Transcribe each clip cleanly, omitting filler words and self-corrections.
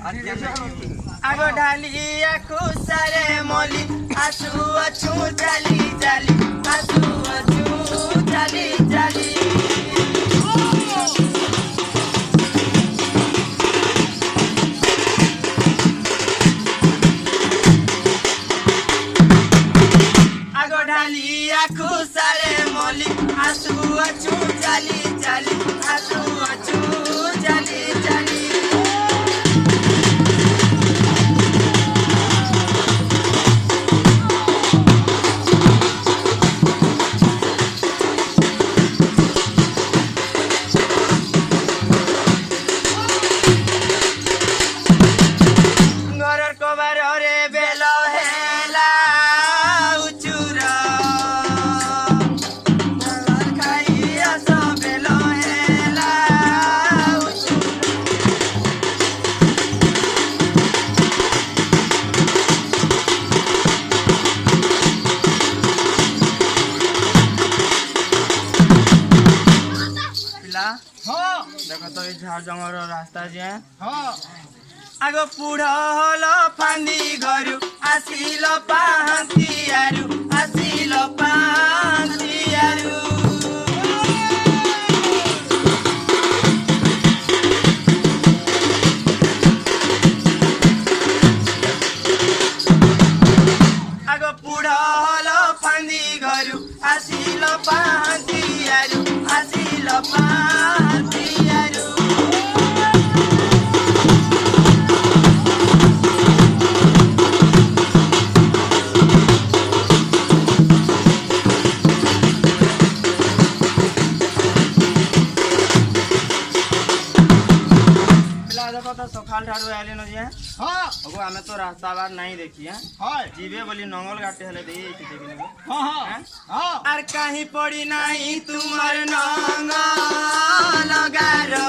आगो ढाली आखु सारे मोली आसु अछु जाली जाली आसु अछु जाली जाली आगो ढाली आखु सारे मोली आसु अछु जाली जाली आसु अछु जाली जाली देखो तो झाड़ जंगल रास्ता जे आगो पुढ़ हल फांदी घरु आसिल पाहांतियारु आसिल पाहांतियारु आगो पुढ़ हल फांदी घरु आसिल पाहांतियारु आसिल पाहांतियारु सकाल ठारू आले न जे हां अगो हमें तो रास्ता बार नहीं देखी है हां जीवे बोली नंगल गाटे हले दे देखी हां हां हां आर कहीं पड़ी नहीं तुमर नंगल गारो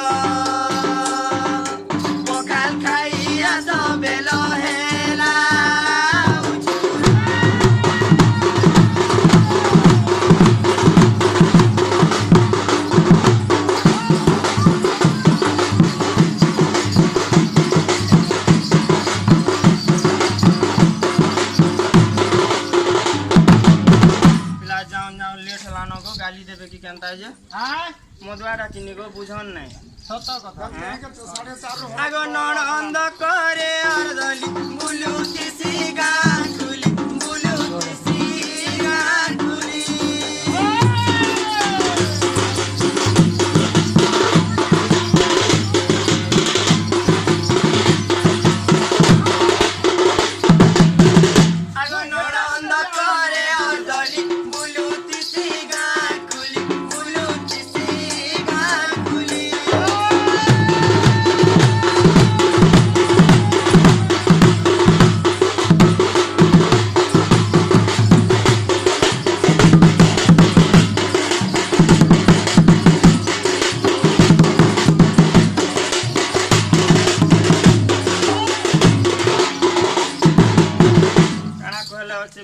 पखाल खाइया सबेलो हेला गाली देबे की केनता जे हां मधुआटा किनी को बुझन नै सत कथा आगो नणंद करे अर्दली बुलु तिसी गान खुली बुलु तिसी गान खुली आगो नणंद करे अर्दली बुलु तिसी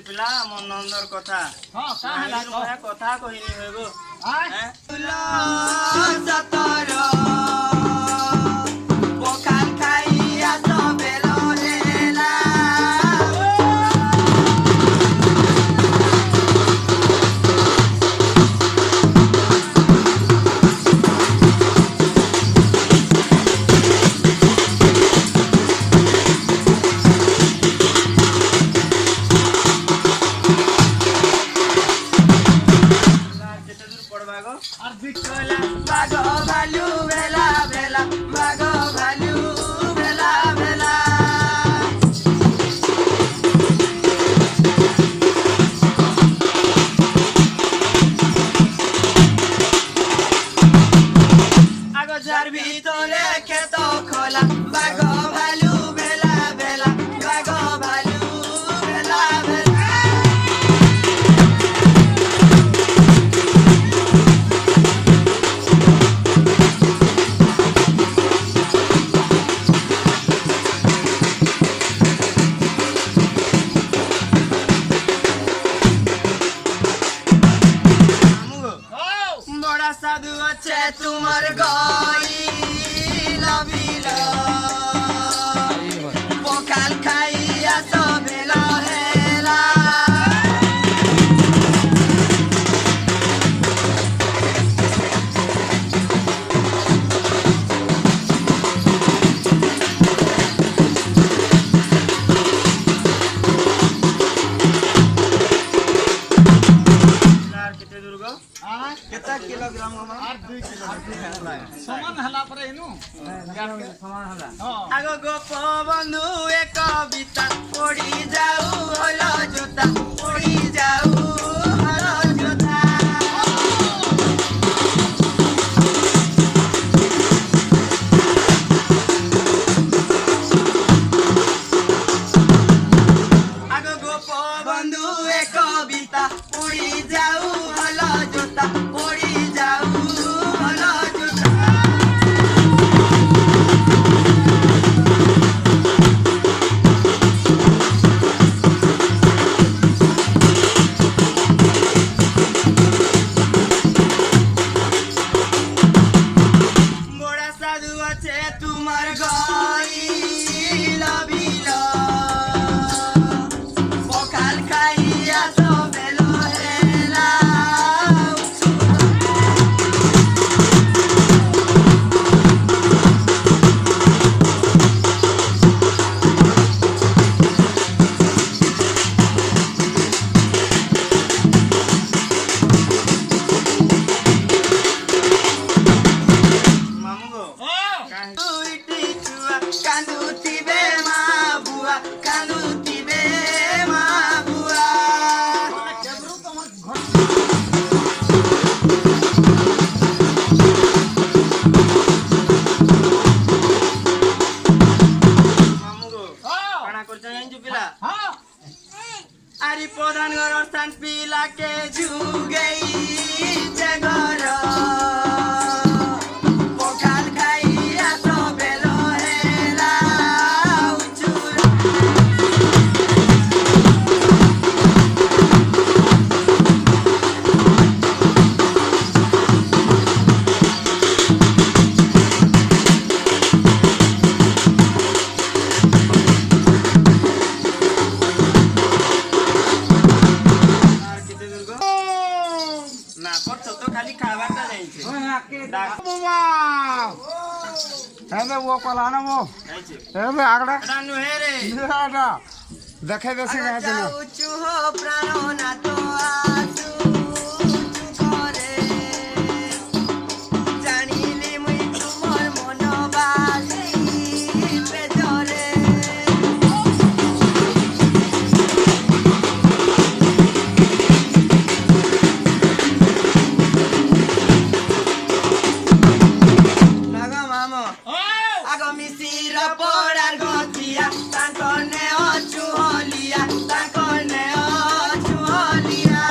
पिला मन नंदर कथा हां का हला कथा कहिनी होगो हैं तुला सतर पखाल खाइया सबेलो हेला और बिटोला बागो भालू वेला गोप बंधु एक कविता पड़ी जाऊ हल जोता पड़ी जाऊ हल जोता आगो गोप बंधु एक कविता पड़ी जाऊ हल जोता पड़ी जाऊ हल जोता तुम्हार गईल बिल पखाल खाइया सबेल हेला कांदुतिबे मा बुआ कांदुतिबे मा बुआ मामुगो काना करछ जानिछु पिला आरी प्रधान घर स्थान पिला के जुगै जे घर वो पलाना वो आगड़ा देखे देसे प्राणो ना तो आसु करे जानिली मुई तुमर मन बाली बेजरे नागा मामा आगो मिसिर पड़ार गतिया तांकने अचुहलिया तांकने अचुहलिया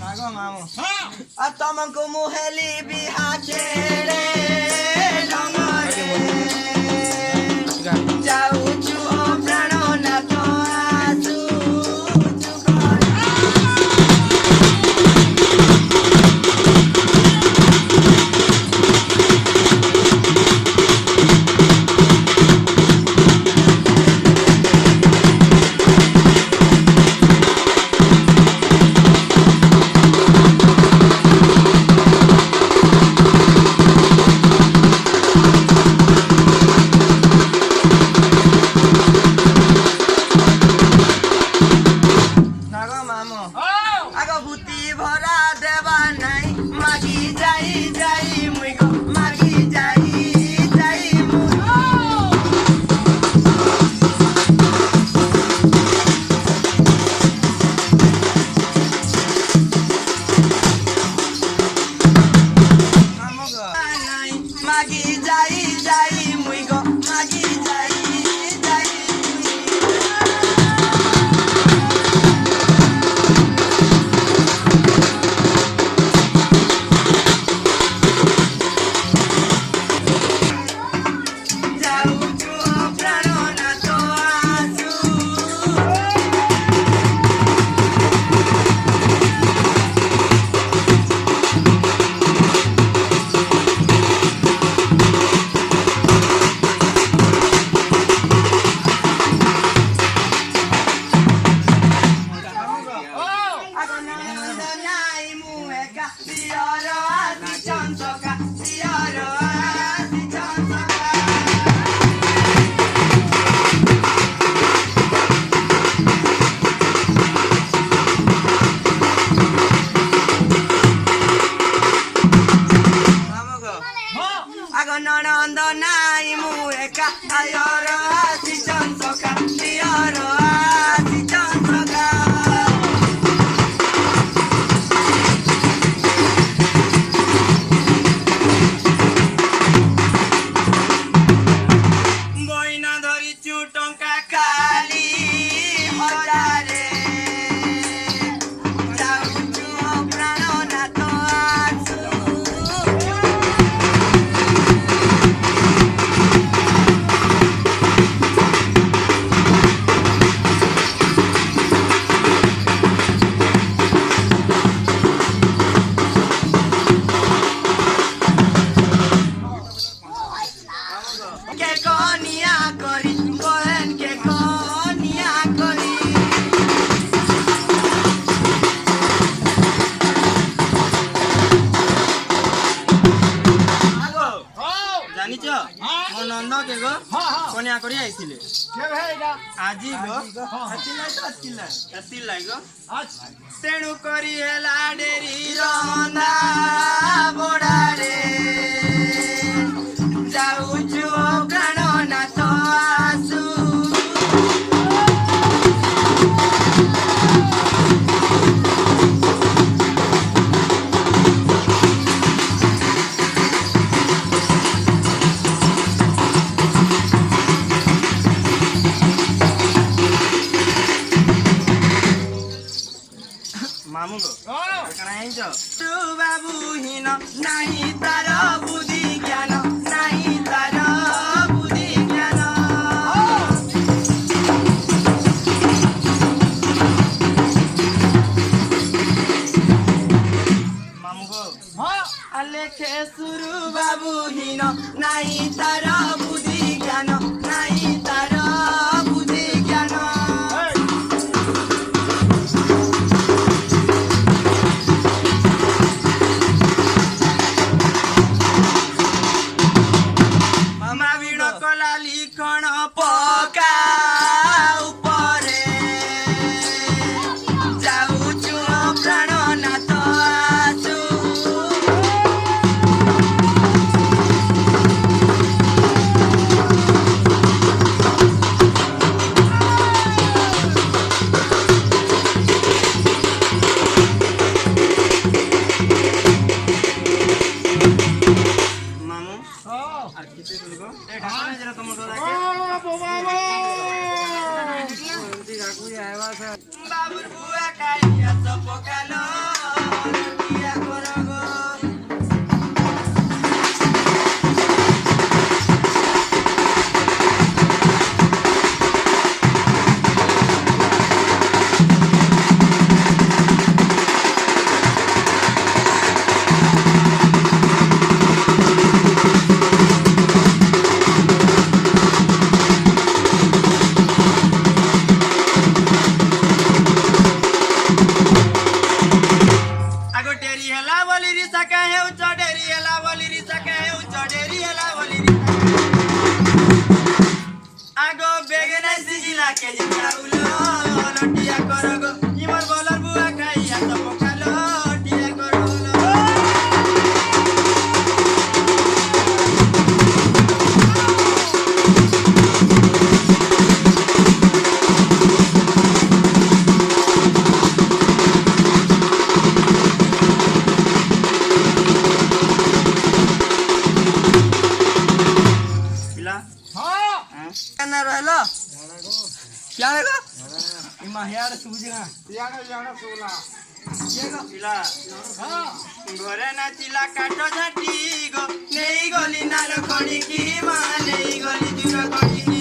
नागो मामो आ तमको मुहेली बिहा छेड़े ढंगरे जाऊ छु प्राण ना तो आसु নাই মোৰ একা আয়ৰ আজি চঞ্চকা দিয়ৰ আজি চঞ্চকা বইনা ধৰিছো টଙ୍କା কালি হজাৰে যাউছো প্ৰাণনাথ আছো কে কনিয়া কৰি বহেন কে কনিয়া কৰি জানিছ ମୋ ନନ୍ଦ କେ ଗো କନିଆ କରି ଆଇଥିଲେ ଆଜି ଗো ଆସିଲା ଗো ତେଣୁ କରି ହେଲା ଡେରି ରନ୍ଦା ବଡ଼ାରେ ଯାଉଛୁ ପ୍ରାଣନାଥ ଆସୁ ମାମୁଁ ଗো କାଣା ହେଇଛ ତୁ ବାବୁ ହୀନ ନାହିଁ ତାର ବୁଦ୍ଧି ଜ୍ଞାନ ନାହିଁ ତାର ବୁଦ୍ଧି ଜ୍ଞାନ ମାମୁଁ ଗো ଲେଖେ ସୁରୁ ବାବୁ ହୀନ ନାହିଁ ତାର ବୁଦ୍ଧି ଜ୍ଞାନ ନାହିଁ ତାର ବୁଦ୍ଧି ଜ୍ଞାନ କଲା লিখন ପକା ଉପରେ ଯାଉଛୁ ପ୍ରାଣନାଥ ଆସୁ মামু আর কিছু বলবো এই ঢাকা যেটা তোমার বাবুর বুয়া কাইয়া তো পকালো লটিয়া করগো ঘরে নাচিলা কাঠ ঝাঁটি গো নেই গলি নার খড়িকি মা নেই গলি দূর খড়িকি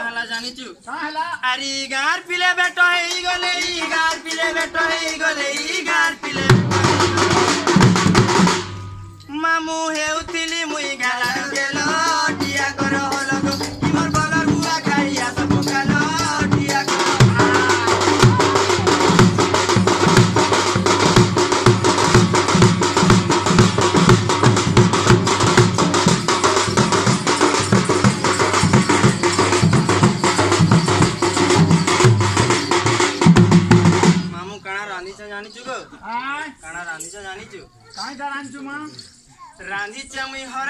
हला जानी चु का हला अरे गार पिले बेटो हे गले गार पिले बेटो हे गले गार पिले मामू हे उतिली मुई गाला गेलो टिया करो होलो इमर बलर बुआ खाइया सब कालो टिया मामू कणा रांधी से जानी छु गो आय कणा रांधी से जानी छु काय जाणांचू मग रांधी चे मुई हर